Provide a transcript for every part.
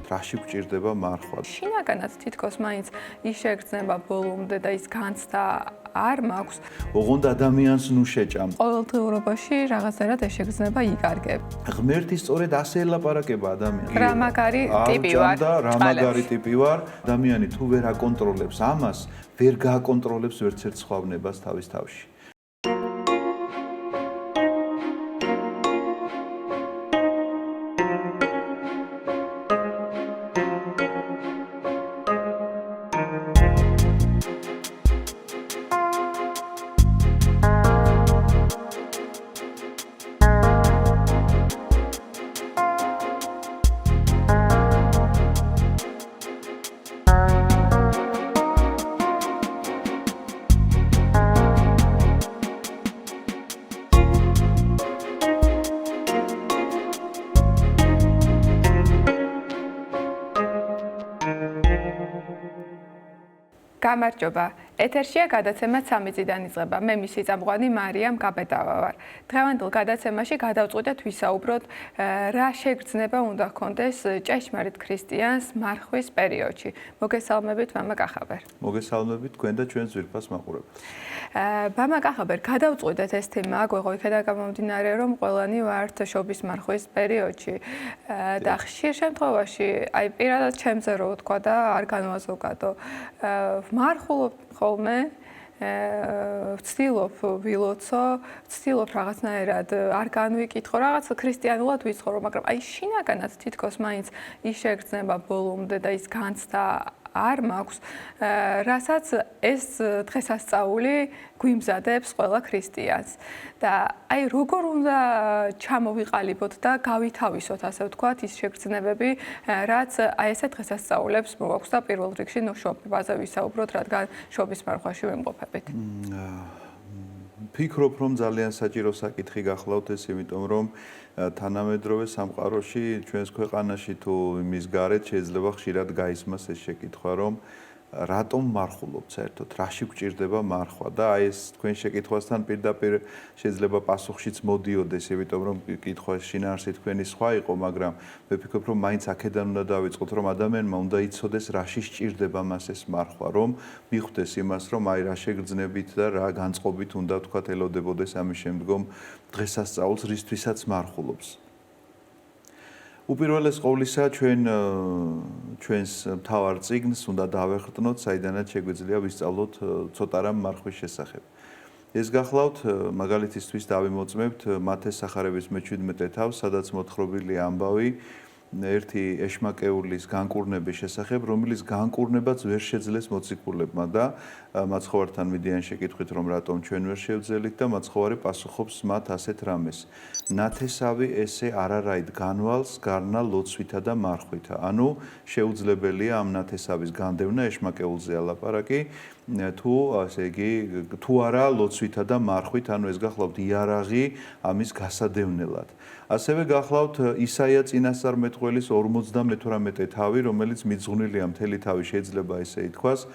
რაში გვჭირდება მარხვა? შინაგანად თითქოს მაინც ის შეგრძნება ბოლომდე და ის განცდა არ მაქვს. ოღონდ ადამიანს ნუ შეჭამ. ყოველდღიურობაში რაღაცნაირად ეს შეგრძნება იკარგებ. ღმერთი სწორედ ასე ელაპარაკება ადამიანს. რა მაგარი ტიპი ვარ. რა მაგარი ტიპი ვარ. ადამიანი თუ ვერ აკონტროლებს ამას, ვერ გააკონტროლებს ვერცერთ სხვავნებას თავის თავში. გამარჯობა. ეთერშია გადაცემა 3 წიდან იწყება. მე მისი წამყვანი მარიამ გაბედავა ვარ. დღევანდელ გადაცემაში გადავწყვიტეთ ვისაუბროთ რა შეგრძნება უნდა ჰქონდეს ჭეშმარიტ ქრისტიანს მარხვის პერიოდში. მოგესალმებით მამა კახაბერ. მოგესალმებით თქვენ და ჩვენს ძვირფას მაყურებელს. მამა კახაბერ, გადავწყვიტეთ ეს თემა, გვეღო იქედან გამომდინარე, რომ ყველანი ვართ შობის მარხვის პერიოდში და ხშირ შემთხვევაში, აი პირადად ჩემზე რო ვთქვა და არ განვაზოგადო, მარხულობ ხოლმე ვცდილობ ვილოცო, ვცდილობ რაღაცნაირად არ განვიკითხო, რაღაც ქრისტიანულად ვიცხოვრო, მაგრამ აი შინაგანად თითქოს მაინც ის შეგრძნება ბოლომდე და ის განცდა არ მაქვს, რასაც ეს დღესასწაული გვიმზადებს ყველა ქრისტიანს. და აი როგორ უნდა ჩამოვიყალიბოთ და გავითავისოთ, ასე ვთქვათ, ის შეგრძნებები, რაც აი ესე დღესასწაულებს მოაქვს და პირველ რიგში შობაზე ვისაუბროთ, რადგან შობის მარხვაში ვიმყოფებით. ფიქრობ, რომ ძალიან საჭირო საკითხი გახლავთ ეს, იმიტომ რომ თანამედროვე სამყაროში, ჩვენს ქვეყანაში თუ იმის გარეთ შეიძლება ხშირად გაისმას ეს შეკითხვა, რომ რატომ მარხულობთ საერთოდ, რაში გვჭირდება მარხვა და აი ეს თქვენ შეკითხვასთან პირდაპირ შეიძლება პასუხშიც მოდიოდეს, იმიტომ რომ კითხვის შინაარსი თქვენი სხვა იყო, მაგრამ მე ვფიქრობ, რომ მაინც აქედან უნდა დავიწყოთ, რომ ადამიანმა უნდა იცოდეს, რაში სჭირდება მას ეს მარხვა, რომ მიხვდეს იმას, რომ აი რა შეგრძნებით და რა განწყობით უნდა თქვათ ელოდებოდეს ამის შემდგომ დღესასწაულს, რისთვისაც მარხულობს. უპირველეს ყოვლისა ჩვენს მთავარ წიგნს უნდა დავეხტნოთ, საიდანაც შეგვიძლია ვისწავლოთ ცოტა რამ მარხვის შესახებ. ეს გახლავთ მაგალითისთვის დავიმოწმებთ მათეს სახარების მე-17 თავს, სადაც მოთხრობილია ამბავი ერთი ეშმაკეულის განკურნების შესახებ, რომელიც განკურნებაც ვერ შეძლეს მოციქულებმა და მაცხოვართან მიდიან შეკითხვით, რომ რატომ ჩვენ ვერ შევძელით და მაცხოვარი პასუხობს მათ ასეთ რამეს. ნათესავი ესე არარაიდ განვალს გარნა ლოცვითა და მარხვითა. ანუ შეუძლებელია ამ ნათესავის განდევნა ეშმაკეულზე ალაპარაკი, თუ ასე იგი, თუ არა ლოცვითა და მარხვით, ანუ ეს გახლავთ იარაღი ამის გასადევნელად. ასევე გახლავთ ისაია წინასწარმეტყველის 58 თავი, რომელიც მიძღვნილია მთელი თავი, შეიძლება ესე ითქვას,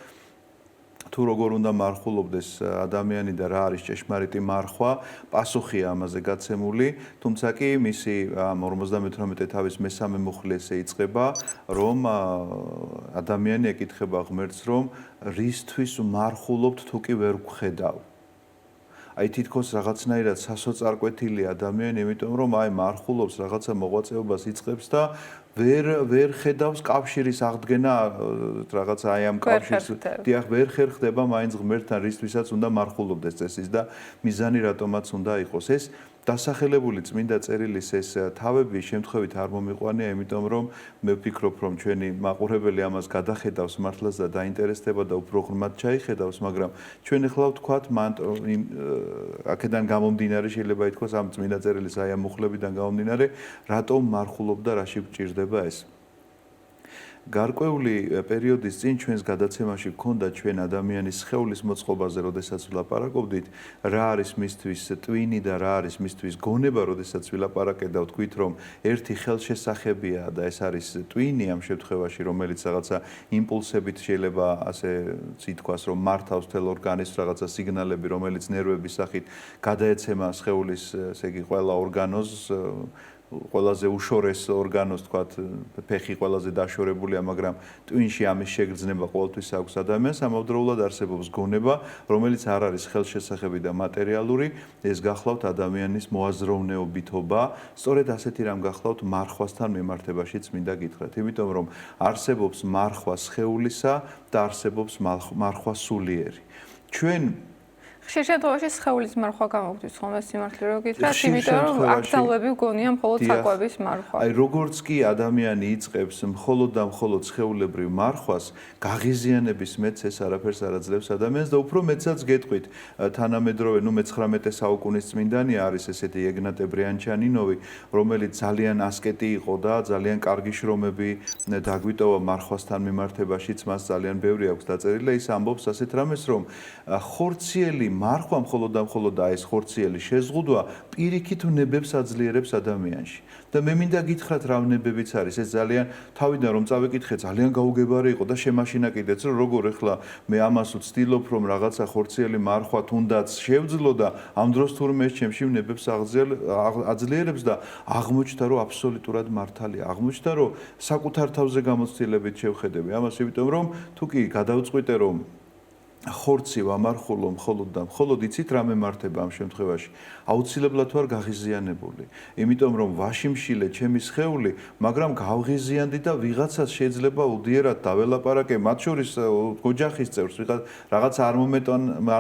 თუ როგორ უნდა მარხულობდეს ადამიანი და რა არის ჭეშმარიტი მარხვა, პასუხია ამაზე გაცემული, თუმცა კი მისი 58 თავის მესამე მუხლი ესე იწყება, რომ ადამიანი ეკითხება ღმერთს, რომ რისთვის მარხულობთ თუ კი ვერ გხედავ. აი თითქოს რაღაცნაირად სასოწარკვეთილი ადამიანი, იმიტომ რომ აი მარხულობს რაღაცა მოღვაწეობას იწყებს და ვერ ხედავს კავშირის აღდგენა რაღაცა აი ამ კავშირის დიახ ვერ ხერხდება მაინც ღმერთთან, რისთვისაც უნდა მარხულობდეს წესის და მიზანი რატომაც უნდა იყოს ეს დასახელებული წმინდა წერილის ეს თავები შემთხვევით არ მომიყვანია, იმიტომ რომ მე ვფიქრობ, რომ ჩვენი მაყურებელი ამას გადახედავს მართლაც და დაინტერესდება და უფრო ღრმად ჩაიხედავს, მაგრამ ჩვენ ახლა ვთქვათ, აქედან გამომდინარე შეიძლება ითქვას ამ წმინდა წერილის აი ამ მუხლებიდან გამომდინარე, რატომ მარხულობ და რაში გვჭირდება ეს. გარკვეული პერიოდის წინ ჩვენს გადაცემაში გქონდა ჩვენ ადამიანის სხეულის მოწყობაზე, როდესაც ვლაპარაკობდით, რა არის მისთვის ტვინი და რა არის მისთვის გონება, როდესაც ვილაპარაკეთ და ვთქვით, რომ ერთი ხელშესახებია და ეს არის ტვინი ამ შემთხვევაში, რომელიც რაღაცა იმპულსებით შეიძლება ასე ითქვას, რომ მართავს თელ ორგანიზმს, რაღაცა სიგნალები, რომელიც ნერვების სახით გადაეცემა სხეულის, ესე იგი, ყველა ორგანოს ყველაზე უშორეს ორგანოს, თქვათ, ფეხი ყველაზე დაშორებულია, მაგრამ ტვინში ამის შეგრძნება ყოველთვის აქვს ადამიანს, ამავდროულად არსებობს გონება, რომელიც არ არის ხელშესახები და მატერიალური, ეს გახლავთ ადამიანის მოაზროვნეობითობა, სწორედ ასეთი რამ გახლავთ მარხვასთან მიმართებაშიც მინდა გითხრათ, იმიტომ რომ არსებობს მარხვა სხეულისა და არსებობს მარხვა სულიერი. ჩვენ ხშირ შემთხვევაში სხეულის მარხვა გამოგვდის ხოლმე სიმართლე რო გითხრათ, იმიტომ რომ აკრძალვები გონია მხოლოდ საკვების მარხვა. აი როგორც კი ადამიანი იწყებს მხოლოდ და მხოლოდ სხეულებრივ მარხვას, გაღიზიანების მეც ეს არაფერს არ აძლევს ადამიანს და უფრო მეცაც გეტყვით, თანამედროვე, მე-19 საუკუნის წმინდანი არის ესეთი ეგნატე ბრიანჩანინოვი, რომელიც ძალიან ასკეტი იყო და ძალიან კარგი შრომები დაგვიტოვა მარხვასთან მიმართებაშიც, მას ძალიან ბევრი აქვს დაწერილი და ის ამბობს ასეთ რამეს, რომ ხორციელი მარხვა მხოლოდ და მხოლოდ ეს ხორციელი შეზღუდვა პირიქით ნებებს აძლიერებს ადამიანში. და მე მინდა გითხრათ რა ნებებიც არის, ეს ძალიან თავიდან რომ წავიკითხე, ძალიან გაუგებარი იყო და შემაშინა კიდეც, რომ როგორ ახლა მე ამას ვცდილობ, რომ რაღაცა ხორციელი მარხვა თუნდაც შევძლო და ამ დროს თურმე ეს ჩემში ნებებს აძლიერებს და აღმოჩნდა, რომ აბსოლუტურად მართალია. აღმოჩნდა, რომ საკუთარ თავზე გამოცდილებით შევხედები ამას, იმიტომ რომ თუ კი გადავწყვიტე, რომ ხორცი ვამარხულო მხოლოდ და მხოლოდ იცით რა მემართება ამ შემთხვევაში აუცილებლად ვარ გაღიზიანებული იმიტომ რომ ვაშიმშილე ჩემი სხეული მაგრამ გავღიზიანდი და ვიღაცას შეიძლება უდიერად დაველაპარაკე მათ შორის ოჯახის წევრს რაღაც არ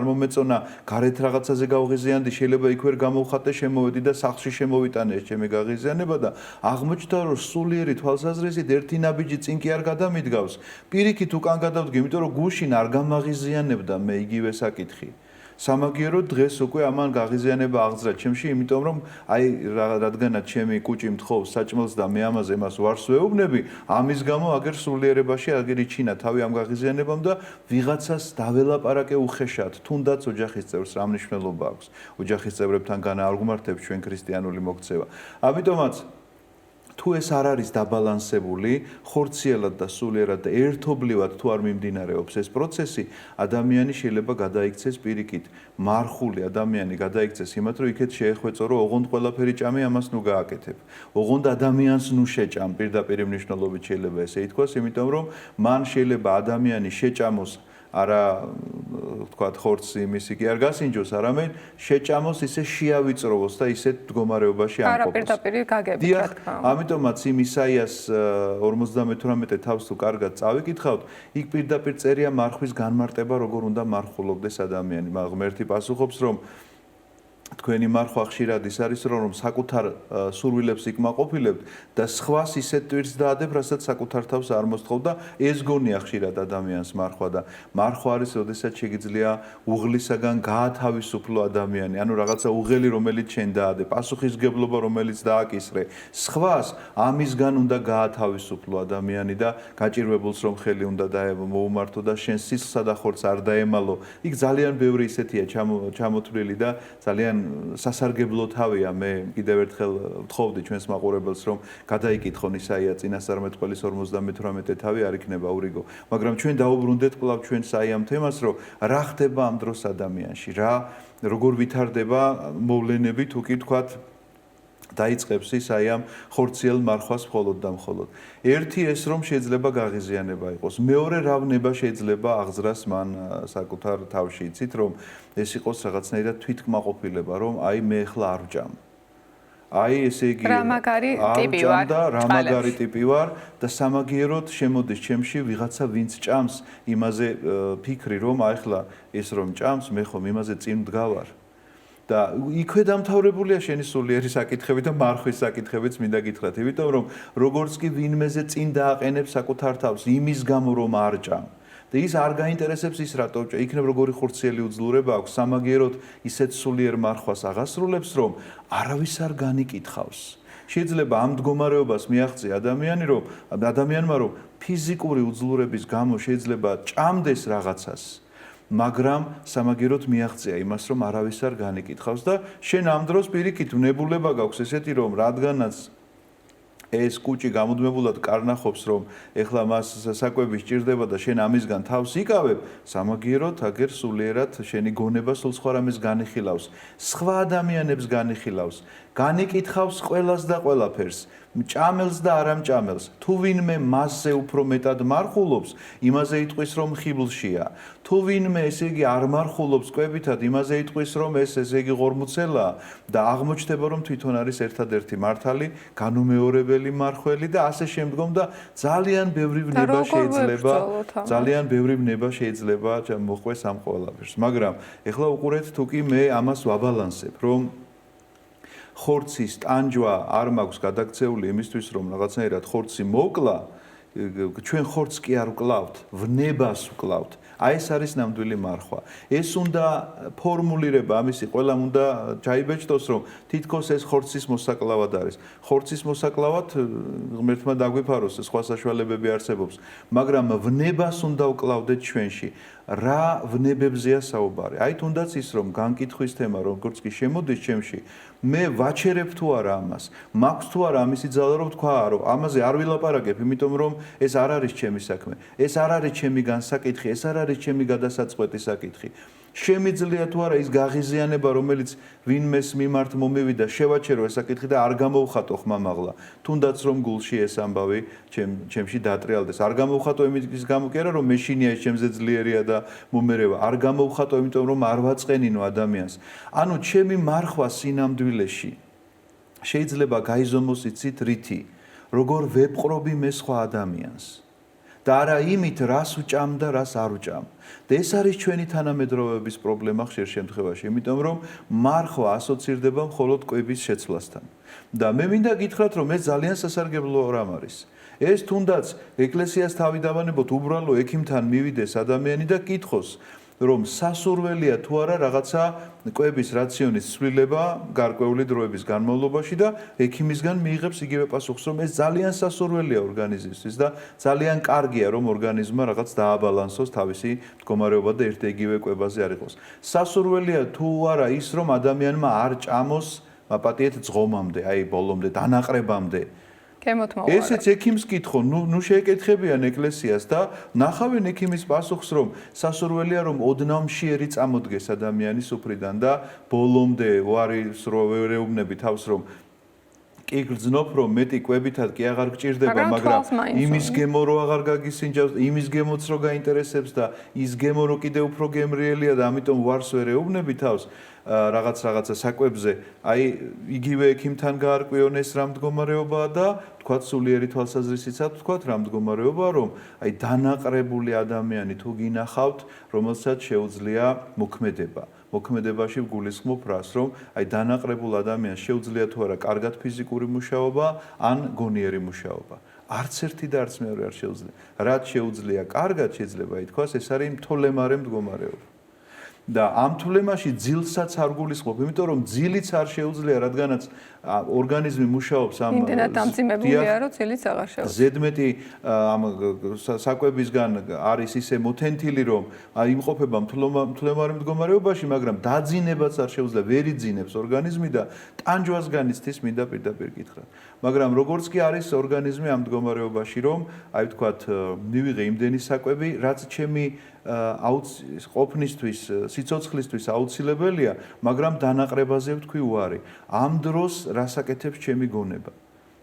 მომეწონა გარეთ რაღაცაზე გავღიზიანდი შეიძლება იქ ვერ გამოვხატე შემოვედი და სახლში შემოვიტანე ეს ჩემი გაღიზიანება და აღმოჩნდა რომ სულიერი თვალსაზრისით ერთი ნაბიჯი წინ კი არ გადამიდგავს პირიქით უკან გადავდგე იმიტომ რომ გუშინ არ გამაღიზიანე და მე იგივე საკითხი. სამაგიეროდ დღეს უკვე ამან გაღიზიანება აღძრა ჩემში, იმიტომ რომ აი რადგანაც ჩემი კუჭი მთხოვს საჭმელს და მე ამაზე მას ვარს ვეუბნები, ამის გამო აგერ სულიერებაში აგერ იჩინა თავი ამ გაღიზიანებამ და ვიღაცას დაველაპარაკე უხეშად, თუნდაც ოჯახის წევრს რა მნიშვნელობა აქვს. ოჯახის წევრებთან განა არ გვმართებს ჩვენ ქრისტიანული მოქცევა. ამიტომაც თუ ეს არ არის დაბალანსებული, ხორციელად და სულიერად და ერთობლივად თუ არ მიმდინარეობს ეს პროცესი, ადამიანი შეიძლება გადაიქცეს პირიქით. მარხული ადამიანი გადაიქცეს იმათ, რომ იქეთ შეეხვეწო, რომ ოღონდ ყველაფერი ჭამე, ამას ნუ გააკეთებ. ოღონდ ადამიანს ნუ შეჭამ, პირდაპირ მნიშვნელობით შეიძლება ესე ითქვას, იმიტომ რომ მან შეიძლება ადამიანი შეჭამოს არა თქვათ ხორცი მისი კი არ გასინჯოს, არამედ შეჭამოს ისე შეავიწროვოს და ისეთ მდგომარეობაში ამყოფოს. არა პირდაპირ გაგებით რა თქმა უნდა. ამიტომაც იმ ისაიას 58 თავს თუ კარგად წავიკითხავთ, იქ პირდაპირ წერია მარხვის განმარტება, როგორ უნდა მარხულობდეს ადამიანი. ღმერთი პასუხობს, რომ თქვენი მარხვა ხშირად ის არის, რომ საკუთარ სურვილებს იკმაყოფილებთ და სხვას ისეთ ტვირთს დაადებ, რასაც საკუთარ თავს არ მოსთხოვ და ეს გონია ხშირად ადამიანს მარხვა და მარხვა არის, როდესაც შეგიძლია უღლისაგან გაათავისუფლო ადამიანი, ანუ რაღაცა უღელი, რომელიც შენ დაადე, პასუხისგებლობა, რომელიც დააკისრე. სხვას ამისგან უნდა გაათავისუფლო ადამიანი და გაჭირვებულს რომ ხელი უნდა მოუმართო და შენ სისხლსა და ხორცს არ დაემალო. იქ ძალიან ბევრი ისეთია ჩამოთვლილი და ძალიან სასარგებლო თავია მე კიდევ ერთხელ ვთხოვდი ჩვენს მაყურებელს რომ გადაიკითხონ ისაია წინასწარმეტყველის 58 თავი არ იქნება ურიგო მაგრამ ჩვენ დაუბრუნდეთ კვლავ ჩვენს აი ამ თემას რომ რა ხდება ამ დროს ადამიანში როგორ ვითარდება მოვლენები თუ კი თქვათ დაიწყებს ის აი ამ ხორციელ მარხვას მხოლოდ და მხოლოდ. ერთი ეს რომ შეიძლება გაღიზიანება იყოს. მეორე რავნება შეიძლება აღძრას მან საკუთარ თავში იცით რომ ეს იყოს რაღაცნაირად თვითკმაყოფილება რომ აი მე ახლა არ ვჭამ. აი ესე იგი რა მაგარი ტიპი ვარ და რა მაგარი ტიპი ვარ და სამაგიეროდ შემოდის ჩემში ვიღაცა ვინც ჭამს იმაზე ფიქრი რომ აი ახლა ეს რომ ჭამს მე ხომ იმაზე წინ მდგავარ. და იქვე დამთავრებულია შენი სულიერი საკითხები და მარხვის საკითხებიც მინდა გითხრათ, იმიტომ რომ როგორც კი ვინმეზე წინ დააყენებს საკუთარ თავს იმის გამო რომ არ ჭამ და ის არ გაინტერესებს ის რატო ჭა, იქნებ როგორი ხორციელი უძლურება აქვს სამაგიეროდ ისეთ სულიერ მარხვას აღასრულებს რომ არავის არ განიკითხავს. შეიძლება ამ მდგომარეობას მიაღწია ადამიანმა რომ ფიზიკური უძლურების გამო შეიძლება ჭამდეს რაღაცას მაგრამ სამაგიეროდ მიაღწია იმას, რომ არავის არ განიკითხავს და შენ ამ დროს პირიქით ვნებულება გაქვს ესეთი, რომ რადგანაც ეს კუჭი გამუდმებულად კარნახობს, რომ ეხლა მას საკვები სჭირდება და შენ ამისგან თავს იკავებ, სამაგიეროდ აგერ სულიერად შენი გონება სულ სხვა რამეს განიხილავს. სხვა ადამიანებს განიხილავს. განიკითხავს ყველას და ყველაფერს, ჭამელს და არამჭამელს. თუ ვინმე მასზე უფრო მეტად მარხულობს, იმაზე იტყვის, რომ ხიბლშია. თუ ვინმე ესე იგი არ მარხულობს კვებითად, იმაზე იტყვის, რომ ეს ესე იგი ღორმუცელაა და აღმოჩნდება, რომ თვითონ არის ერთადერთი მართალი, განუმეორებელი მარხველი და ასე შემდგომ და ძალიან ბევრი ვნება შეიძლება, ძალიან ბევრი ვნება შეიძლება მოხვეს ამ ყველაფერს. მაგრამ ეხლა უყურეთ, თუ კი მე ამას ვაბალანსებ, რომ ხორცის ტანჯვა არ მაქვს გადაქცეული იმისთვის, რომ რაღაცნაირად ხორცი მოკლა, ჩვენ ხორცს კი არ ვკლავთ, ვნებას ვკლავთ. აი ეს არის ნამდვილი მარხვა. ეს უნდა ფორმულირება ამისი ყველამ უნდა ჩაიბეჭდოს, რომ თითქოს ეს ხორცის მოსაკლავად არის. ხორცის მოსაკლავად ღმერთმა დაგვიფაროს, სხვა საშუალებები არსებობს, მაგრამ ვნებას უნდა ვკლავდეთ ჩვენში. რა ვნებებზეა საუბარი? აი თუნდაც ის რომ განკითხვის თემა როგორც კი შემოდის ჩემში, მე ვაჩერებ თუ არა ამას, მაქვს თუ არა ამისი ძალა რომ თქვა, რომ ამაზე არ ვილაპარაკებ, იმიტომ რომ ეს არ არის ჩემი საქმე, ეს არ არის ჩემი განსაკითხი, ეს არ არის ჩემი გადასაწყვეტი საკითხი. შემიძლია თუ არა ის გაღიზიანება, რომელიც ვინმეს მიმართ მომივიდა, შევაჩერო ეს საკითხი და არ გამოვხატო ხმამაღლა. თუნდაც რომ გულში ეს ამბავი ჩემში დატრიალდეს. არ გამოვხატო იმის გამო კი არა, რომ მეშინია ეს ჩემზე ძლიერია და მომერევა. არ გამოვხატო იმიტომ რომ არ ვაწყენინო ადამიანს. ანუ ჩემი მარხვა სინამდვილეში შეიძლება გაიზომოს იცით რითი, როგორ ვეპყრობი მე სხვა ადამიანს. და არა იმით, რას უჭამ და რას არ უჭამ. და ეს არის ჩვენი თანამედროვეობის პრობლემა ხშირ შემთხვევაში, იმიტომ რომ მარხვა ასოცირდება მხოლოდ კვების შეცვლასთან. და მე მინდა გითხრათ, რომ ეს ძალიან სასარგებლო რამ არის. ეს თუნდაც ეკლესიას თავი დავანებოთ, უბრალო ექიმთან მივიდეს ადამიანი და კითხოს, რომ სასურველია თუ არა რაღაცა კვების რაციონის ცვლილება გარკვეული დროების განმავლობაში და ექიმისგან მიიღებს იგივე პასუხს, რომ ეს ძალიან სასურველია ორგანიზმისთვის და ძალიან კარგია, რომ ორგანიზმმა რაღაც დააბალანსოს თავისი მდგომარეობა და ერთ იგივე კვებაზე არ იყოს. სასურველია თუ არა ის, რომ ადამიანმა არ ჭამოს პატიეთ ძღომამდე, აი ბოლომდე, დანაყრებამდე. ესეც ექიმს კითხო, ნუ შეეკითხებიან ეკლესიას და ნახავენ ექიმის პასუხს, რომ სასურველია, რომ ოდნავ მშიერი წამოდგეს ადამიანის უფრიდან და ბოლომდე ვარის რო ვერეუბნები თავს, რომ კი გძნობ, რომ მეტი კვებითად კი აღარ გჭირდება, მაგრამ იმის გემო რო აღარ გაგისინჯავს, იმის გემოც რო გაინტერესებს და ის გემო რო კიდე უფრო გემრიელია და ამიტომ ვარს ვერეუბნები თავს. რაღაცა საკვებზე, აი იგივე ექიმთან გაარკვიონ ეს რა მდგომარეობაა და თქვათ სულიერი თვალსაზრისითაც თქვათ რა მდგომარეობაა, რომ აი დანაყრებული ადამიანი თუ გინახავთ, რომელსაც შეუძლია მოქმედება. მოქმედებაში ვგულისხმობ რას, რომ აი დანაყრებულ ადამიანს შეუძლია თუ არა კარგად ფიზიკური მუშაობა, ან გონიერი მუშაობა. არც ერთი და არც მეორე არ შეუძლია. რაც შეუძლია კარგად შეიძლება ითქვას, ეს არის მთოლემარე მდგომარეობა. და ამ თვლემაში ძილსაც არ გულისხმობ, იმიტომ რომ ძილიც არ შეუძლია, რადგანაც ორგანიზმი მუშაობს ამ იმდენად დამძიმებულია, რომ ძილიც აღარ შეუძლია. ზედმეტი ამ საკვებისგან არის ისე მოთენთილი, რომ იმყოფება მთლემარე მდგომარეობაში, მაგრამ დაძინებაც არ შეუძლია, ვერ იძინებს ორგანიზმი და ტანჯვასგან იცდის მინდა პირდაპირ გითხრათ. მაგრამ როგორც კი არის ორგანიზმი ამ მდგომარეობაში, რომ აი ვთქვათ, მივიღე იმდენი საკვები, რაც ჩემი ყოფნისთვის, სიცოცხლისთვის აუცილებელია, მაგრამ დანაყრებაზე ვთქვი უარი. ამ დროს რას აკეთებს ჩემი გონება?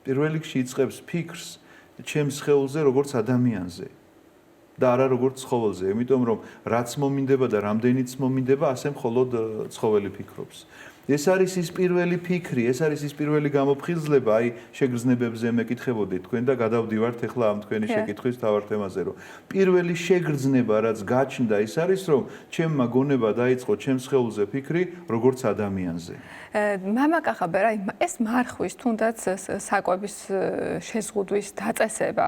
პირველ რიგში იწყებს ფიქრს ჩემს სხეულზე, როგორც ადამიანზე და არა როგორც ცხოველზე, იმიტომ რომ რაც მომინდება და რამდენიც მომინდება, ასე მხოლოდ ცხოველი ფიქრობს. ეს არის ის პირველი ფიქრი, ეს არის ის პირველი გამოფხიზლება, აი შეგრძნებებზე მეკითხებოდით თქვენ და გადავდივართ ახლა ამ თქვენი შეკითხვის თავარ თემაზე, რომ პირველი შეგრძნება, რაც გაჩნდა, ის არის, რომ ჩემმა გონება დაიწყო ჩემს სხეულზე ფიქრი, როგორც ადამიანზე. მამა კახაბერ, აი ეს მარხვის თუნდაც საკვების შეზღუდვის დაწესება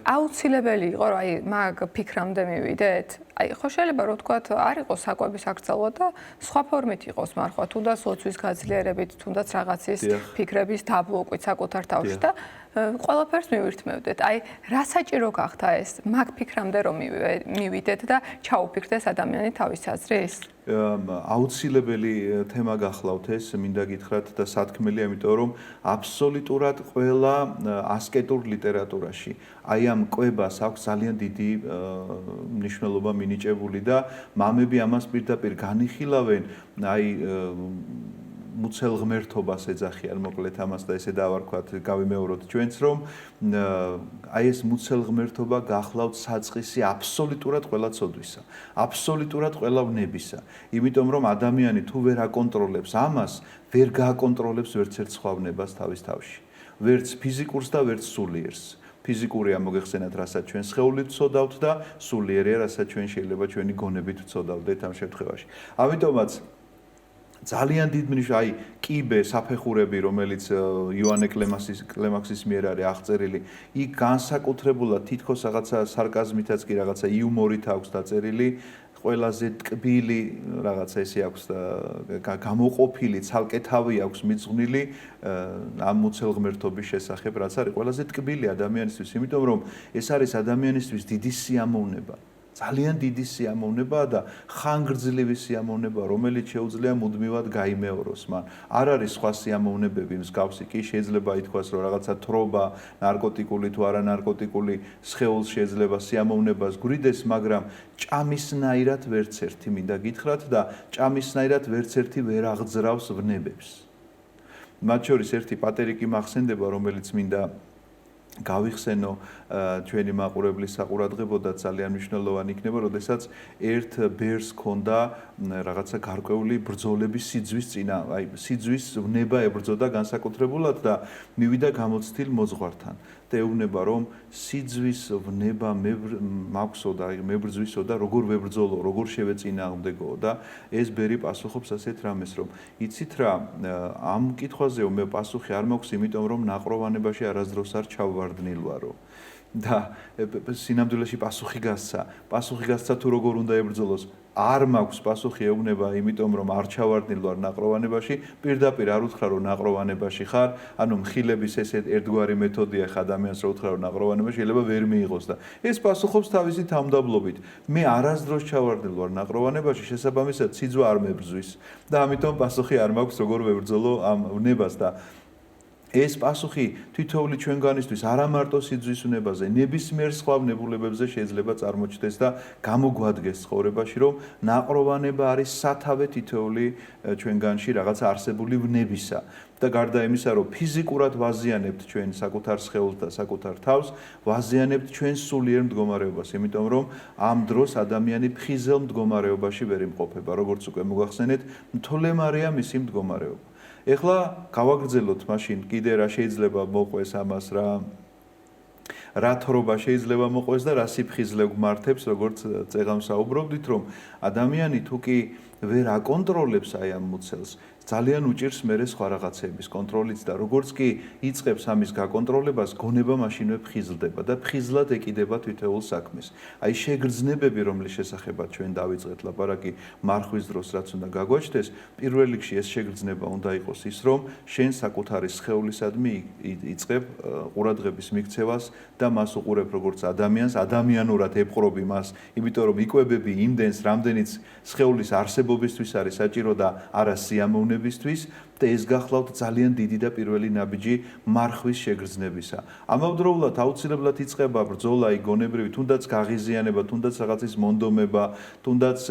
აუცილებელი იყო, რომ აი მაგ ფიქრამდე მივიდეთ? აი ხო შეიძლება რომ თქვათ არ იყოს საკვების აკრძალვა და სხვა ფორმით იყოს მარხვა, თუნდაც ლოცვის გაძლიერებით, თუნდაც რაღაცის ფიქრების დაბლოკვით საკუთარ თავში და ყველაფერს მივირთმევდეთ. აი რა საჭირო გახდა ეს მაგ ფიქრამდე რომ მივიდეთ და ჩაუფიქრდეს ადამიანი თავის აზრის? აუცილებელი თემა გახლავთ ეს, მინდა გითხრათ და სათქმელია, იმიტომ რომ აბსოლუტურად ყველა ასკეტურ ლიტერატურაში აი ამ კვებას აქვს ძალიან დიდი მნიშვნელობა მინიჭებული და მამები ამას პირდაპირ განიხილავენ, აი მუცელ ღმერთობას ეძახიან მოკლედ ამას და ესე დავარქვათ გავიმეოროთ ჩვენც რომ აი ეს მუცელ ღმერთობა გახლავთ საწყისი აბსოლუტურად ყველა ცოდვისა აბსოლუტურად ყველა ვნებისა იმიტომ რომ ადამიანი თუ ვერ აკონტროლებს ამას ვერ გააკონტროლებს ვერცერთ სხვა ვნებას თავის თავში ვერც ფიზიკურს და ვერც სულიერს ფიზიკურია მოგეხსენათ რასაც ჩვენ სხეულით ვცოდავთ და სულიერია რასაც ჩვენ შეიძლება ჩვენი გონებით ვცოდავდეთ ამ შემთხვევაში ამიტომაც ძალიან დიდ მნიშვნელს აი კიბე საფეხურები რომელიც იოანე კლემაქსის მიერ არის აღწერილი იქ განსაკუთრებულად თითქოს რაღაცა სარკაზმითაც კი რაღაცა იუმორით აქვს დაწერილი ყველაზე ტკბილი რაღაცა ესე აქვს და გამოყოფილი ცალკე თავი აქვს მიძღვნილი ამ მუცელ ღმერთობის შესახებ რაც არის ყველაზე ტკბილი ადამიანისთვის იმიტომ რომ ეს არის ადამიანისთვის დიდი სიამოვნება ძალიან დიდი სიამოვნებაა და ხანგრძლივი სიამოვნება, რომელიც შეუძლია მუდმივად გაიმეოროს მან. არ არის სხვა სიამოვნებები მსგავსი, კი შეიძლება ითქვას, რომ რაღაცა თრობა, ნარკოტიკული თუ არა ნარკოტიკული სხეულს შეიძლება სიამოვნებას გვრიდეს, მაგრამ ჭამისნაირად ვერც ერთი მინდა გითხრათ და ჭამისნაირად ვერც ერთი ვერ აღძრავს ვნებებს. მათ შორის ერთი პატერი კი მახსენდება, რომელიც მინდა გავიხსენო ჩვენი მაყურებლის საყურადღებოდაც ძალიან მნიშვნელოვანი იქნება, როდესაც ერთ ბერს ჰქონდა რაღაცა გარკვეული ბრძოლების სიძვის წინა, აი სიძვის ვნება ებრძოდა განსაკუთრებულად და მივიდა გამოცდილ მოძღვართან. და ეუბნება რომ სიძვის ვნება მაქვსო და მებრძვისო და როგორ ვებრძოლო, როგორ შევეწინააღმდეგო და ეს ბერი პასუხობს ასეთ რამეს რომ იცით რა ამ კითხვაზე მე პასუხი არ მაქვს, იმიტომ რომ ნაყროვანებაში არასდროს არ ჩავვარდნილვარო. და სინამდვილეში პასუხი გასცა თუ როგორ უნდა ებრძოლოს არ მაქვს პასუხი ეუბნება იმიტომ რომ არ ჩავარდნილ ვარ ნაყროვანებაში პირდაპირ არ უთხრა რომ ნაყროვანებაში ხარ ანუ მხილების ეს ერთგვარი მეთოდია ხა ადამიანს რო უთხრა რომ ნაყროვანებაში შეიძლება ვერ მიიღოს და ეს პასუხობს თავისი თავმდაბლობით მე არასდროს ჩავარდნილ ვარ ნაყროვანებაში შესაბამისად სიძვა არ მებრძვის და ამიტომ პასუხი არ მაქვს როგორ ვებრძოლო ამ ვნებას და ეს პასუხი თითოეული ჩვენგანისთვის არა მარტო სიძვის ვნებაზე, ნებისმიერ სხვა ვნებულებებზე შეიძლება წარმოჩნდეს და გამოგვადგეს ცხოვრებაში, რომ ნაყროვანება არის სათავე თითოეული ჩვენგანში რაღაცა არსებული ვნებისა. და გარდა იმისა, რომ ფიზიკურად ვაზიანებთ ჩვენ საკუთარ სხეულს და საკუთარ თავს, ვაზიანებთ ჩვენ სულიერ მდგომარეობას, იმიტომ რომ ამ დროს ადამიანი ფხიზელ მდგომარეობაში ვერ იმყოფება, როგორც უკვე მოგახსენეთ, მთლემარია მისი მდგომარეობა. ეხლა გავაგრძელოთ მაშინ კიდე რა შეიძლება მოყვეს ამას რა თრობა შეიძლება მოყვეს და რა სიფხიზლე გვმართებს როგორც წეგამ საუბრობდით რომ ადამიანი თუ კი ვერ აკონტროლებს აი ამ მუცელს ძალიან უჭირს მერე სხვა რაღაცების კონტროლიც და როგორც კი იწყებს ამის გაკონტროლებას გონება მაშინვე ფხიზლდება და ფხიზლად ეკიდება თითოეულ საქმეს. აი შეგრძნებები რომლის შესახებაც ჩვენ დავიწყეთ ლაპარაკი მარხვის დროს რაც უნდა გაგვაჩნდეს პირველ რიგში ეს შეგრძნება უნდა იყოს ის რომ შენ საკუთარი სხეულისადმი იწყებ ყურადღების მიქცევას და მას უყურებ როგორც ადამიანს ადამიანურად ეპყრობი მას იმიტომ რომ იკვებები იმდენს რამდენიც სხეულის არსებობისთვის არის საჭირო და არა სიამოვნებისთვის და ეს გახლავთ ძალიან დიდი და პირველი ნაბიჯი მარხვის შეგრძნებისა. ამავდროულად აუცილებლად იწყება ბრძოლა იგონებრივი, თუნდაც გაღიზიანება, თუნდაც რაღაცის მონდომება, თუნდაც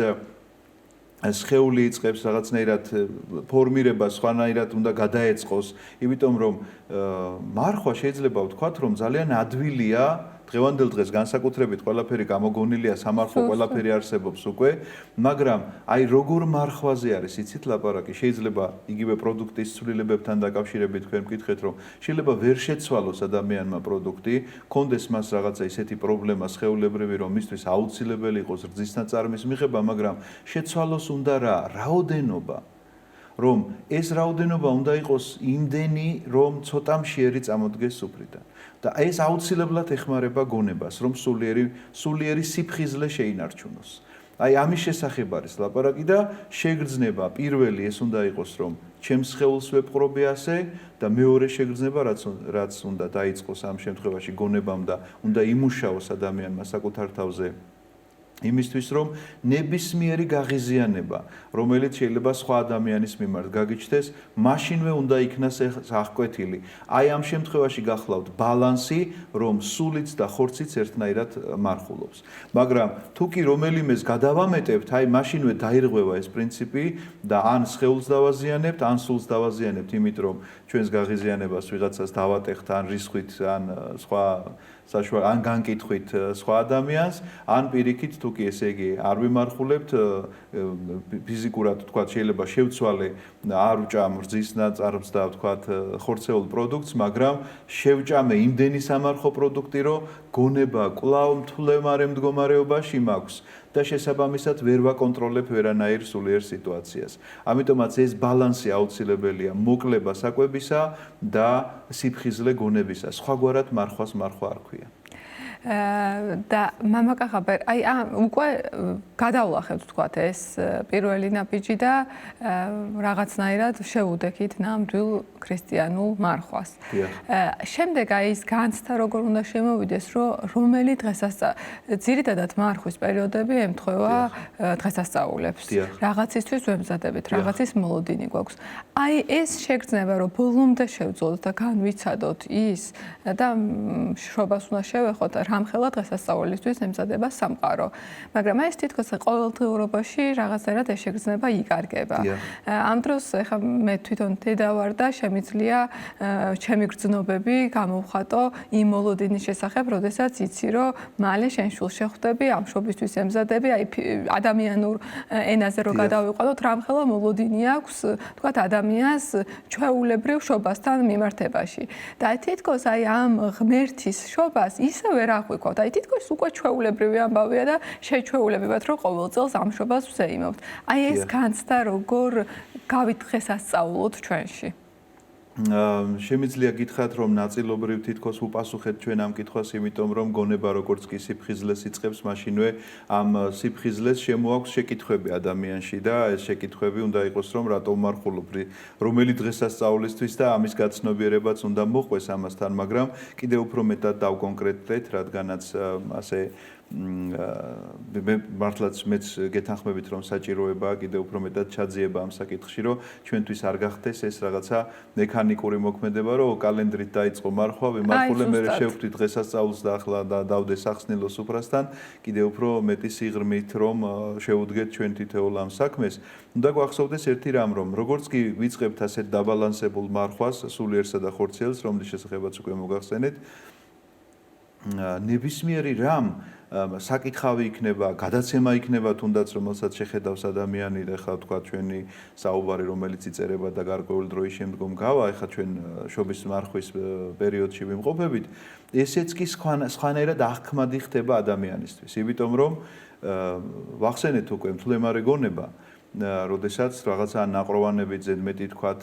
სხეული იწყებს რაღაცნაირად ფორმირება, სხვანაირად უნდა გადაეწყოს, იმიტომ რომ მარხვა შეიძლება ვთქვათ, რომ ძალიან ადვილია დღევანდელ დღეს განსაკუთრებით ყველაფერი გამოგონილია სამარხო ყველაფერი არსებობს უკვე, მაგრამ აი როგორ მარხვაზე არის იცით ლაპარაკი, შეიძლება იგივე პროდუქტის ცვლილებებთან დაკავშირებით თქვენ მკითხეთ, რომ შეიძლება ვერ შეცვალოს ადამიანმა პროდუქტი, კონდეს მას რაღაცა ისეთი პრობლემა სხეულებრივი, რომ მისთვის აუცილებელი იყოს რძისნაწარმის მიღება, მაგრამ შეცვალოს უნდა რა, რაოდენობა რომ ეს რაოდენობა უნდა იყოს იმდენი, რომ ცოტა მშიერი წამოდგეს სუფრიდან. და ეს აუცილებლად ეხმარება გონებას, რომ სულიერი სიფხიზლე შეინარჩუნოს. აი ამის შესახებ არის ლაპარაკი და შეგრძნება პირველი ეს უნდა იყოს, რომ ჩემს სხეულს ვეპყრობი ასე და მეორე შეგრძნება რაც უნდა დაიწყოს ამ შემთხვევაში გონებამ და უნდა იმუშაოს ადამიანმა საკუთარ თავზე იმისთვის რომ ნებისმიერი გაღიზიანება, რომელიც შეიძლება სხვა ადამიანის მიმართ გაგიჩნდეს, მაშინვე უნდა იქნას აღკვეთილი. აი ამ შემთხვევაში გახლავთ ბალანსი, რომ სულიც და ხორციც ერთნაირად მარხულობს. მაგრამ თუ კი რომელიმეს გადავამეტებთ, აი მაშინვე დაირღვევა ეს პრინციპი და ან სხეულს დავაზიანებთ, ან სულს დავაზიანებთ, იმიტომ რომ ჩვენს გაღიზიანებას ვიღაცას დავატეხთ, ან რისხვით, ან სხვა ან განკითხვით სხვა ადამიანს, ან პირიქით თუ კი ესე იგი არ ვიმარხულებთ ფიზიკურად თქვა შეიძლება შევცვალე არ ვჭამ რძის ნაწარმს და თქვა ხორცეულ პროდუქტს, მაგრამ შევჭამე იმდენი სამარხო პროდუქტი, რომ გონება კვლავ მთლემარე მდგომარეობაში მაქვს და შესაბამისად ვერ ვაკონტროლებ ვერანაირ სულიერ სიტუაციას. ამიტომაც ეს ბალანსი აუცილებელია მოკლება საკვებისა და სიფხიზლე გონებისა. სხვაგვარად მარხვას მარხვა არ ქვია. და მამაკა ხაბერ, აი უკვე გადავლახებთ თქვათ ეს პირველი ნაბიჯი და რაღაცნაირად შევუდექით ნამდვილ ქრისტიანულ მარხვას. შემდეგ აი ის განცდა როგორ უნდა შემოვიდეს, რომ რომელი ძირითადად მარხვის პერიოდები ემთხვევა დღესასწაულებს. რაღაცისთვის ვემზადებით, რაღაცის მოლოდინი გვაქვს. აი ეს შეგრძნება, რომ ბოლომდე შევძლოთ და განვიცადოთ ის და შრობას უნდა შევეხოთ რამხელა დღესასწაულისთვის ემზადება სამყარო. მაგრამ ეს თითქოს ყოველდღიურობაში რაღაცნაირად ეს შეგრძნება იკარგება. ამ დროს ეხლა მე თვითონ დედა ვარ და შემიძლია ჩემი გრძნობები გამოვხატო იმ მოლოდინის შესახებ, როდესაც იცი, რომ მალე შენ შულს შეხვდები, ამ შობისთვის ემზადები, აი ადამიანურ ენაზე რო გადავიყვანოთ, რამხელა მოლოდინი აქვს, თქვათ ადამიანს ჩვეულებრივ შობასთან მიმართებაში. და თითქოს აი ამ ღმერთის შობას ისე ვერ აღვიქვათ. აი თითქოს უკვე ჩვეულებრივი ამბავია და შეჩვეულებებად რომ ყოველ წელს ამ შობას ვზეიმობთ. აი ეს განცდა როგორ გავიდღესასწაულოთ ჩვენში. შემიძლია გითხრათ რომ ნაწილობრივ თითქოს უპასუხეთ ჩვენ ამ კითხვას, იმიტომ რომ გონება როგორც კი სიფხიზლეს იწყებს, მაშინვე ამ სიფხიზლეს შემოაქვს შეკითხვები ადამიანში და ეს შეკითხვები უნდა იყოს რომ რატომ მარხულობ, რომელი დღესასწაულისთვის და ამის გაცნობიერებაც უნდა მოყვეს ამასთან, მაგრამ კიდევ უფრო მეტად დავკონკრეტდეთ, რადგანაც ასე მართლაც მეც გეთანხმებით რომ საჭიროებაა კიდევ უფრო მეტად ჩაძიება ამ საკითხში, რომ ჩვენთვის არ გახდეს ეს რაღაცა მექანიკური მოქმედება, რომ კალენდრით დაიწყო მარხვა, ვიმარხულე, მე შევხვდი დღესასწაულს და ახლა დავდე სახსნილოს უფრასთან, კიდევ უფრო მეტი სიღრმით რომ შევუდგეთ ჩვენ თითოეულ ამ საქმეს. უნდა გვახსოვდეს ერთი რამ, რომ როგორც კი ვიწყებთ ასეთ დაბალანსებულ მარხვას, სულიერსა და ხორციელს, რომლის შესახებაც უკვე მოგახსენეთ, ნებისმიერი რამ საკითხავი იქნება, გადაცემა იქნება, თუნდაც რომელსაც შეხედავს ადამიანი, ეხლა თქვა ჩვენი საუბარი, რომელიც იწერება და გარკვეული დროის შემდგომ გავა, ეხლა ჩვენ შობის მარხვის პერიოდში ვიმყოფებით, ესეც კი სხვანაირად აღქმადი ხდება ადამიანისთვის, იმიტომ რომ ვახსენეთ უკვე მთლემარე გონება, როდესაც რაღაცა ნაყროვანებით ზედმეტი თქვათ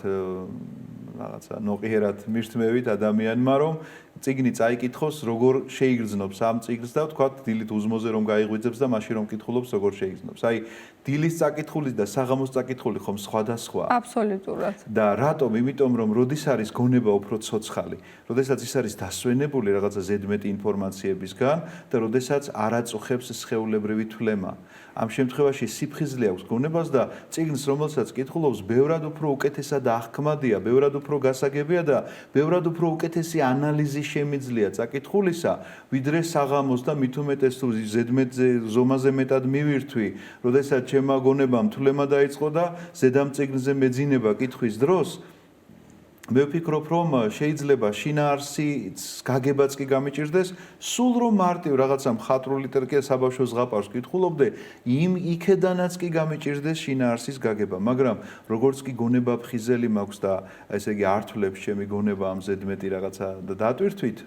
რაღაცა ნოყიერად მირთმევით ადამიანმა, რომ წიგნი წაიკითხოს, როგორ შეიგრძნობს ამ წიგნს და თქვათ დილით უზმოზე რომ გაიღვიძებს და მაშინ რომ კითხულობს, როგორ შეიგრძნობს. აი დილის წაკითხული და საღამოს წაკითხული ხომ სხვადასხვაა. აბსოლუტურად. და რატომ? იმიტომ რომ როდის არის გონება უფრო ცოცხალი, როდესაც ის არის დასვენებული რაღაცა ზედმეტი ინფორმაციებისგან და როდესაც არ აწუხებს სხეულებრივი თვლემა. ამ შემთხვევაში სიფხიზლე აქვს გონებას და წიგნს რომელსაც კითხულობს, ბევრად უფრო უკეთესად აღქმადია, ბევრად უფრო გასაგებია და ბევრად უფრო უკეთესი ანალიზი შემიძლია წაკითხულისა, ვიდრე საღამოს და მით უმეტეს თუ ზედმეტზე ზომაზე მეტად მივირთვი, როდესაც ჩემმა გონებამ თვლემა დაიწყო და ზედამ წიგნზე მეძინება კითხვის დროს მე ვფიქრობ, რომ შეიძლება შინაარსის გაგებაც კი გამიჭირდეს, სულ რომ მარტივ რაღაცა მხატვრული ტერკია საბავშვო ზღაპარს კითხულობდე, იქედანაც კი გამიჭირდეს შინაარსის გაგება, მაგრამ როგორც კი გონება ფხიზელი მაქვს და ესე იგი ართვლებს ჩემი გონება ამ ზედმეტი რაღაცა და დატვირთვით,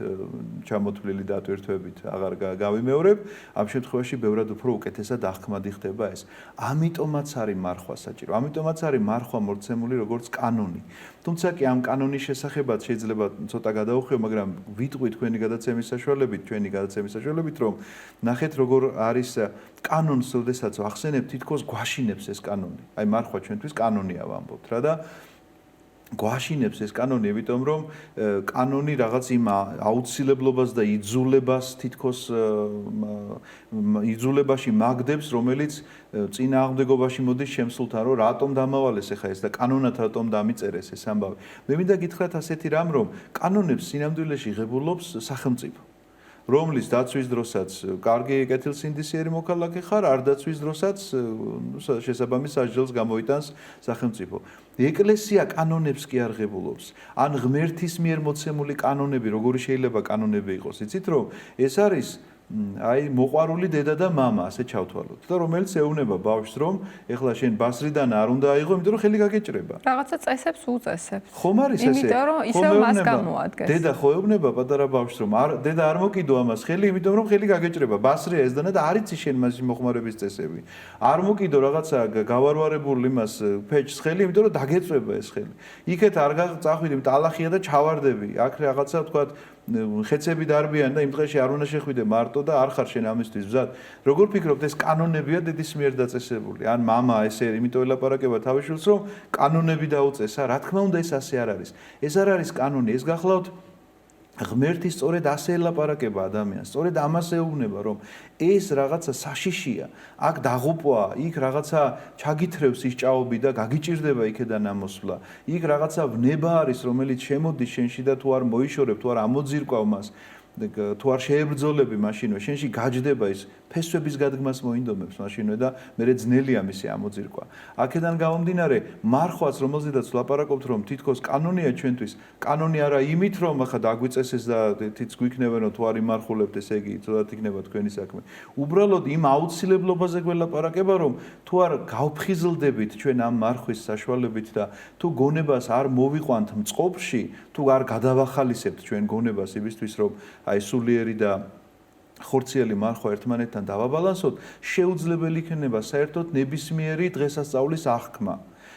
ჩამოთვლილი დატვირთვებით აღარ გავიმეორებ, ამ შემთხვევაში ბევრად უფრო უკეთესად აღქმადი ხდება ეს. ამიტომაც არის მარხვა საჭირო. ამიტომაც არის მარხვა მორცემული როგორც კანონი. თუმცა კი ამ კანონის შესახებაც შეიძლება ცოტა გადავხვიო, მაგრამ ვიტყვი თქვენი გადაცემის საშუალებით, რომ ნახეთ როგორ არის კანონს, როდესაც ვახსენებ, თითქოს გვაშინებს ეს კანონი. აი მარხვა ჩვენთვის კანონია ვამბობთ რა და გვაშინებს ეს კანონი, იმიტომ რომ კანონი რაღაც იმ აუცილებლობას და იძულებას თითქოს იძულებაში მაგდებს, რომელიც წინააღმდეგობაში მოდის შემსულთან, რომ რატომ დამავალეს ახლა ეს და კანონად რატომ დამიწერეს ეს ამბავი. მე მინდა გითხრათ ასეთი რამ, რომ კანონებს სინამდვილეში ღებულობს სახელმწიფო. რომლის დაცვის დროსაც კარგი კეთილსინდისიერი მოქალაქე ხარ, არ დაცვის დროსაც შესაბამის სასჯელს გამოიტანს სახელმწიფო. ეკლესია კანონებს კი არ ღებულობს. ან ღმერთის მიერ მოცემული კანონები, როგორი შეიძლება კანონები იყოს, იცით რომ ეს არის აი მოყვარული დედა და მამა, ასე ჩავთვალოთ. და რომელიც ეუბნება ბავშვს, რომ ეხლა შენ ბასრიდან არ უნდა აიღო, იმიტომ რომ ხელი გაგეჭრება. რაღაცა წესებს უწესებს. ხომ არის ესე? იმიტომ რომ ისევ მას გამოადგეს. დედა ხო ეუბნება პატარა ბავშვს, რომ დედა არ მოკიდო ამას ხელი, იმიტომ რომ ხელი გაგეჭრება. ბასრია ეს და არ იცი შენ მასში მოხმარების წესები. არ მოკიდო რაღაცა გავარვარებულ იმას ფეჭს ხელი, იმიტომ რომ დაგეწვება ეს ხელი. იქეთ არ წახვიდე, იმიტომ ალახია და ჩავარდები. აქ რაღაცა თქვა ხეცები დარბიან და იმ დღეში არ უნდა შეხვიდე მარტო და არ ხარ შენ ამისთვის მზად. როგორ ფიქრობთ ეს კანონებია დედის მიერ დაწესებული? ან მამა ესე იმიტომ ელაპარაკება თავის შვილს რომ კანონები დაუწესა? რა თქმა უნდა ეს ასე არ არის. ეს არ არის კანონი, ეს გახლავთ ღმერთი სწორედ ასე ელაპარაკება ადამიანს. სწორედ ამას ეუბნება რომ ეს რაღაცა საშიშია. აქ დაღუპვა, იქ რაღაცა ჩაგითრევს ის ჭაობი და გაგიჭირდება იქედან ამოსვლა. იქ რაღაცა ვნება არის, რომელიც შემოდის შენში და თუ არ მოიშორებ, თუ არ ამოძირკვავ მას, თუ არ შეებრძოლები მაშინვე, შენში გაჯდება ის ფესვების გადგმას მოინდომებს მაშინვე და მერე ძნელია მისი ამოძირკვა. აქედან გამომდინარე, მარხვაც რომელზედაც ვლაპარაკობთ, რომ თითქოს კანონია ჩვენთვის, კანონი არა იმით, რომ ახლა დაგვიწესეს და თიც გვიქნებენ, თუ არ იმარხულებთ, ესე იგი, ცოტათ იქნება თქვენი საქმე. უბრალოდ იმ აუცილებლობაზე გველაპარაკება, რომ თუ არ გავფხიზლდებით ჩვენ ამ მარხვის საშუალებით და თუ გონებას არ მოვიყვანთ მწყობრში, თუ არ გადავახალისებთ ჩვენ გონებას იმისთვის, რომ აი სულიერი და ხორციელი მარხვა ერთმანეთთან დავაბალანსოთ, შეუძლებელი იქნება საერთოდ ნებისმიერი დღესასწაულის აღქმა.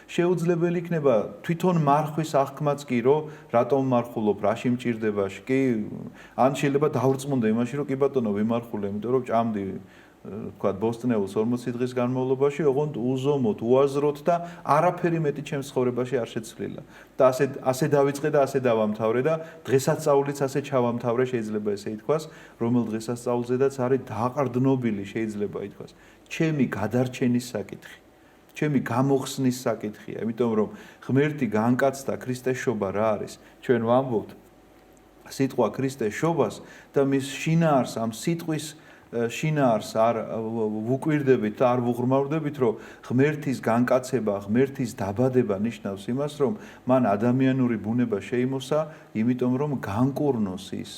შეუძლებელი იქნება თვითონ მარხვის აღქმაც კი, რომ რატომ მარხულობ, რაში მჭირდება, კი ან შეიძლება დავრწმუნდე იმაში, რომ კი ბატონო ვიმარხულე, იმიტომ რომ ჭამდი თქვა ბოსტნეულს 40 დღის განმავლობაში, ოღონდ უზომოდ, უაზროდ და არაფერი მეტი ჩემს ცხოვრებაში არ შეცვლილა. და ასე დავიწყე და ასე დავამთავრე და დღესასწაულიც ასე ჩავამთავრე, შეიძლება ესე ითქვას, რომელ დღესასწაულზედაც არის დაყრდნობილი, შეიძლება ითქვას, ჩემი გადარჩენის საკითხი. ჩემი გამოხსნის საკითხია, იმიტომ რომ ღმერთი განკაცდა ქრისტეს შობა რა არის? ჩვენ ვამბობთ სიტყვა ქრისტეს შობას და მის შინაარს ამ სიტყვის შინაარს არ ვუკვირდებით და არ ვუღრმავდებით, რომ ღმერთის განკაცება, ღმერთის დაბადება ნიშნავს იმას, რომ მან ადამიანური ბუნება შეიმოსა, იმიტომ რომ განკურნოს ის,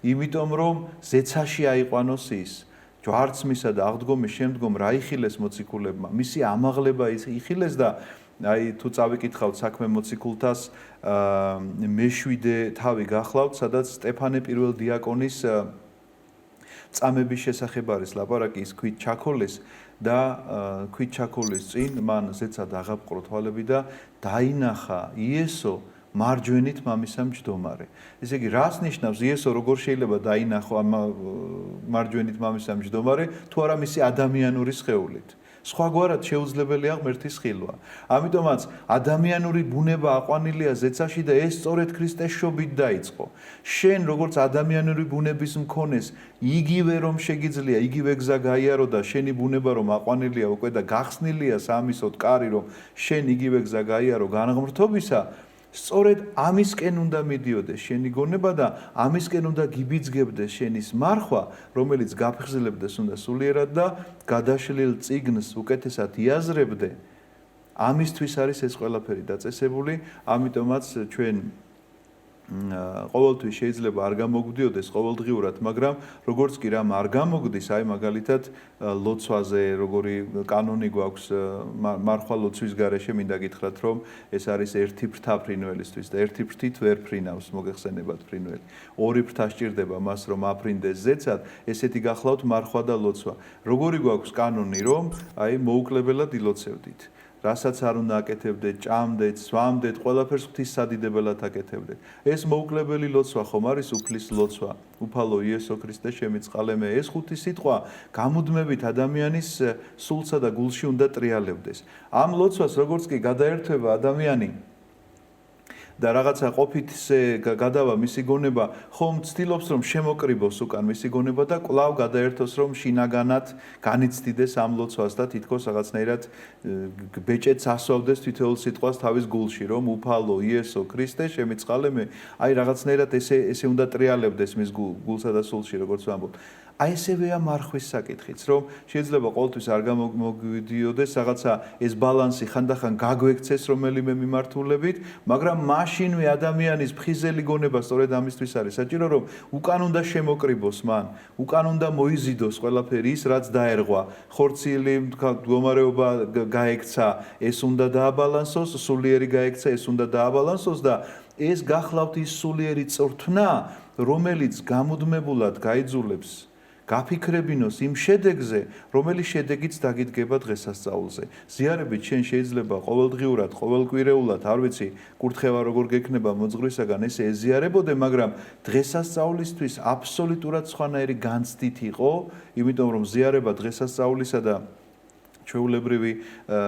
იმიტომ რომ ზეცაში აიყვანოს ის. ჯვარცმისა და აღდგომის შემდგომ რა იხილეს მოციქულებმა? მისი ამაღლება იხილეს და აი თუ წავიკითხავთ საქმე მოციქულთას მე-7 თავი გახლავთ, სადაც სტეფანე პირველ დიაკონის წამების შესახებ არის ლაპარაკი, ის ქვით ჩაქოლეს და ქვით ჩაქოლის წინ მან ზეცად აღაპყრო თვალები და დაინახა იესო მარჯვენით მამისა მჯდომარე. ესე იგი, რას ნიშნავს იესო როგორ შეიძლება დაინახო ამ მარჯვენით მამისა მჯდომარე, თუ არა მისი ადამიანური სხეულით. სხვაგვარად შეუძლებელია ღმერთის ხილვა. ამიტომაც ადამიანური ბუნება აყვანილია ზეცაში და ეს სწორედ ქრისტეს შობით დაიწყო. შენ როგორც ადამიანური ბუნების მქონეს, იგივე რომ შეგიძლია, იგივე გზა გაიარო და შენი ბუნება რომ აყვანილია უკვე და გახსნილია სამისოდ კარი რომ შენ იგივე გზა გაიარო განღმრთობისა, სწორედ ამისკენ უნდა მიდიოდეს შენი გონება და ამისკენ უნდა გიბიძგებდეს შენის მარხვა, რომელიც გაფხიზლებდეს უნდა სულიერად და გადაშლილ წიგნს უკეთესად იაზრებდე. ამისთვის არის ეს ყველაფერი დაწესებული, ამიტომაც ჩვენ ყოველთვის შეიძლება არ გამოგვდიოდეს ყოველდღიურად, მაგრამ როგორც კი რამ არ გამოგდის, აი მაგალითად ლოცვაზე, როგორი კანონი გვაქვს მარხვა ლოცვის გარეშე, მინდა გითხრათ, რომ ეს არის ერთი ფრთა ფრინველისთვის და ერთი ფრთით ვერ ფრინავს, მოგეხსენებათ ფრინველი. ორი ფრთა სჭირდება მას, რომ აფრინდეს ზეცად, ესეთი გახლავთ მარხვა და ლოცვა. როგორი გვაქვს კანონი, რომ აი მოუკლებელად ილოცევდით. რასაც არ უნდა აკეთებდეთ, ჭამდეთ, სვამდეთ, ყველაფერს ღვთის სადიდებელად აკეთებდეთ. ეს მოუკლებელი ლოცვა ხომ არის უფლის ლოცვა. უფალო იესო ქრისტე შემიწყალე მე. ეს ხუთი სიტყვა გამუდმებით ადამიანის სულსა და გულში უნდა ტრიალებდეს. ამ ლოცვას როგორც კი გადაერთვება ადამიანი და რაღაცა ყოფითზე გადავა მისი გონება, ხომ ცდილობს რომ შემოკრიბოს უკან მისი გონება და კვლავ გადაერთოს რომ შინაგანად განიცდიდეს ამ ლოცვას და თითქოს რაღაცნაირად ბეჭედს ასვავდეს თითოეულ სიტყვას თავის გულში, რომ უფალო იესო ქრისტე შემიწყალე მე. აი რაღაცნაირად ესე უნდა ტრიალებდეს მის გულსა და სულში, როგორც ვამბობ. აი ესევეა მარხვის საკითხიც, რომ შეიძლება ყოველთვის არ გამოგვიდიოდეს რაღაცა ეს ბალანსი ხანდახან გაგვექცეს რომელიმე მიმართულებით, მაგრამ მაშინვე ადამიანის ფხიზელი გონება სწორედ ამისთვის არის საჭირო, რომ უკან უნდა შემოკრიბოს მან, უკან უნდა მოიზიდოს ყველაფერი ის, რაც დაერღვა. ხორცილი მდგომარეობა გაექცა, ეს უნდა დააბალანსოს, სულიერი გაექცა, ეს უნდა დააბალანსოს და ეს გახლავთ ის სულიერი წრთნა, რომელიც გამუდმებულად გაიძულებს გაფიქრებინოს იმ შედეგზე, რომელიც შედეგიც დაგიდგება დღესასწაულზე. ზიარებით შენ შეიძლება ყოველდღიურად, ყოველკვირეულად, არ ვიცი, კურთხევა როგორ გექნება მოძღვრისაგან ესე ეზიარებოდე, მაგრამ დღესასწაულისთვის აბსოლუტურად სხვანაირი განცდით იყო, იმიტომ რომ ზიარება დღესასწაულისა და ჩვეულებრივი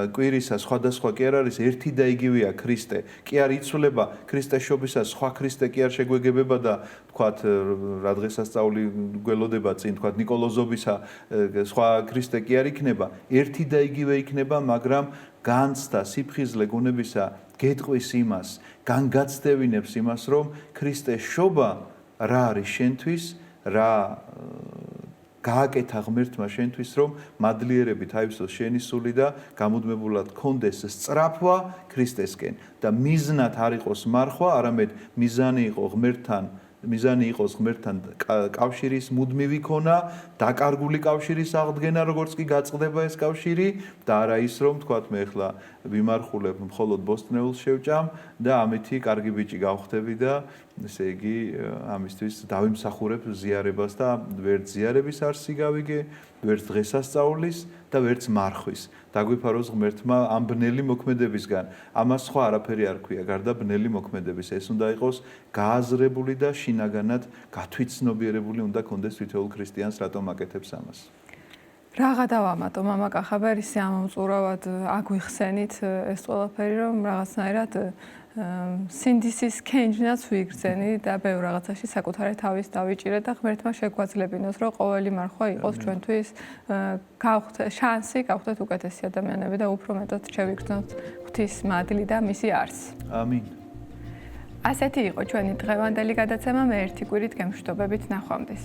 კვირისა სხვადასხვა კი არ არის ერთი და იგივეა ქრისტე. კი არ იცვლება ქრისტეშობისას სხვა ქრისტე კი არ შეგვეგებება და თქვათ რა დღესასწაული გველოდება წინ თქვათ ნიკოლოზობისა სხვა ქრისტე კი არ იქნება. ერთი და იგივე იქნება, მაგრამ განცდა სიფხიზლე გონებისა გეტყვის იმას, განგაცდევინებს იმას, რომ ქრისტეშობა რა არის შენთვის, რა გააკეთა ღმერთმა შენთვის, რომ მადლიერებით აივსოს შენი სული და გამუდმებულად გქონდეს სწრაფვა ქრისტესკენ და მიზნად არ იყოს მარხვა, არამედ მიზანი იყოს ღმერთთან კავშირის მუდმივი ქონა, დაკარგული კავშირის აღდგენა, როგორც კი გაწყდება ეს კავშირი და არა ის, რომ თქვათ მე ახლა ვიმარხულებ მხოლოდ ბოსტნეულს შევჭამ და ამითი კარგი ბიჭი გავხდები და ესე იგი ამისთვის დავიმსახურებ ზიარებას და ვერც ზიარების არსი გავიგე, ვერც დღესასწაულის და ვერც მარხვის. დაგვიფაროს ღმერთმა ამ ბნელი მოქმედებისგან. ამას სხვა არაფერი არ ქვია, გარდა ბნელი მოქმედების. ეს უნდა იყოს გააზრებული და შინაგანად გათვითცნობიერებული უნდა კონდეს თითოეულ ქრისტიანს, რატომ აკეთებს ამას. რაღა დავამატო მამა კახაბერისი ამომწურავად აგვიხსენით ეს ყველაფერი, რომ რაღაცნაირად სინდისის კენჯნაც ვიგრძენი და ბევრ რაღაცაში საკუთარი თავის დავიჭირე და ღმერთმა შეგვაძლებინოს, რომ ყოველი მარხვა იყოს ჩვენთვის შანსი გავხდეთ უკეთესი ადამიანები და უფრო მეტად შევიგრძნოთ ღვთის მადლი და მისი არსი. ამინ. ასეთი იყო ჩვენი დღევანდელი გადაცემა, მე ერთი კვირით გემშვიდობებით ნახვამდის.